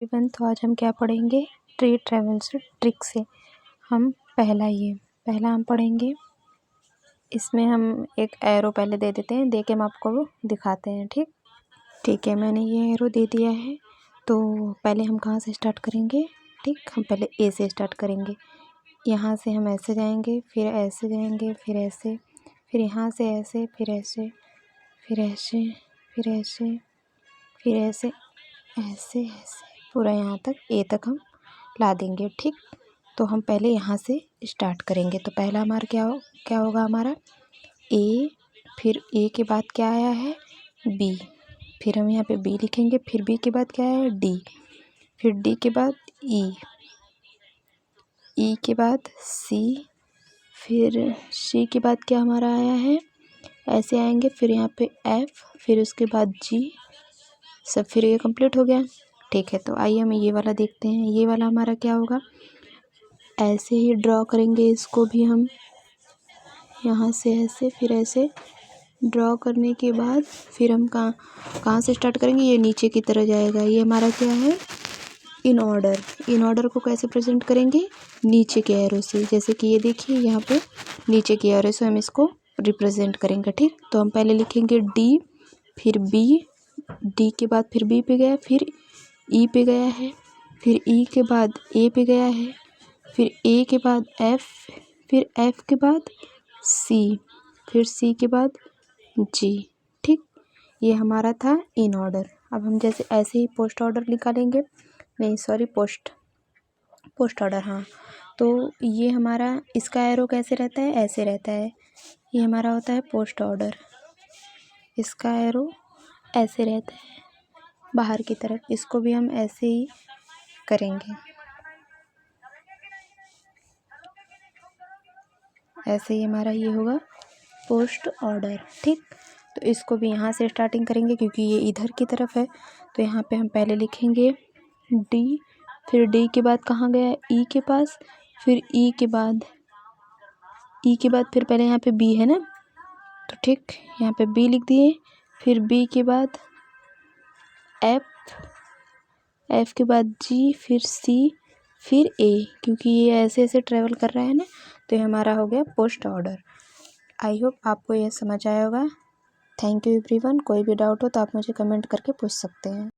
Even तो आज हम क्या पढ़ेंगे, ट्री ट्रेवल्स ट्रिक से। हम पहला हम पढ़ेंगे। इसमें हम एक एरो पहले दे देते हैं, दे के हम आपको दिखाते हैं। ठीक है, मैंने ये एरो दे दिया है। तो पहले हम कहाँ से स्टार्ट करेंगे? ठीक, हम पहले ए से स्टार्ट करेंगे। यहाँ से हम ऐसे जाएंगे, फिर ऐसे जाएंगे, फिर ऐसे, फिर यहाँ से ऐसे, फिर ऐसे, फिर ऐसे, फिर ऐसे, फिर ऐसे, ऐसे ऐसे पूरा यहाँ तक ए तक हम ला देंगे। ठीक, तो हम पहले यहाँ से स्टार्ट करेंगे। तो पहला हमारा क्या होगा हमारा ए, फिर ए के बाद क्या आया है बी, फिर हम यहाँ पे बी लिखेंगे, फिर बी के बाद क्या है डी, फिर डी के बाद ई के बाद सी, फिर सी के बाद क्या हमारा आया है, ऐसे आएंगे, फिर यहाँ पे एफ, फिर उसके बाद जी, सब फिर ये कंप्लीट हो गया। ठीक है, तो आइए हम ये वाला देखते हैं। ये वाला हमारा क्या होगा, ऐसे ही ड्रॉ करेंगे इसको भी हम, यहाँ से ऐसे, फिर ऐसे ड्रॉ करने के बाद फिर हम कहाँ से स्टार्ट करेंगे, ये नीचे की तरह जाएगा। ये हमारा क्या है, इन ऑर्डर को कैसे प्रेजेंट करेंगे, नीचे के एरो से। जैसे कि ये देखिए यहाँ पे नीचे के एरो से हम इसको रिप्रेजेंट करेंगे। ठीक, तो हम पहले लिखेंगे डी, फिर बी, डी के बाद फिर बी पे गया, फिर ई पे गया है, फिर ई के बाद ए पे गया है, फिर ए के बाद एफ, फिर एफ के बाद सी, फिर सी के बाद जी। ठीक, ये हमारा था इन ऑर्डर। अब हम जैसे ऐसे ही पोस्ट ऑर्डर निकालेंगे, नहीं सॉरी पोस्ट ऑर्डर, हाँ। तो ये हमारा इसका एरो कैसे रहता है, ऐसे रहता है। ये हमारा होता है पोस्ट ऑर्डर, इसका एरो ऐसे रहता है बाहर की तरफ। इसको भी हम ऐसे ही करेंगे, ऐसे ही हमारा ये होगा पोस्ट ऑर्डर। ठीक, तो इसको भी यहाँ से स्टार्टिंग करेंगे क्योंकि ये इधर की तरफ है। तो यहाँ पे हम पहले लिखेंगे डी, फिर डी के बाद कहाँ गया ई के पास, फिर ई के बाद फिर पहले यहाँ पे बी है ना, तो ठीक यहाँ पे बी लिख दिए, फिर बी के बाद एफ के बाद जी, फिर सी, फिर ए, क्योंकि ये ऐसे ऐसे ट्रेवल कर रहा है ना, तो ये हमारा हो गया पोस्ट ऑर्डर। आई होप आपको यह समझ आया होगा। Thank you everyone. कोई भी डाउट हो तो आप मुझे कमेंट करके पूछ सकते हैं।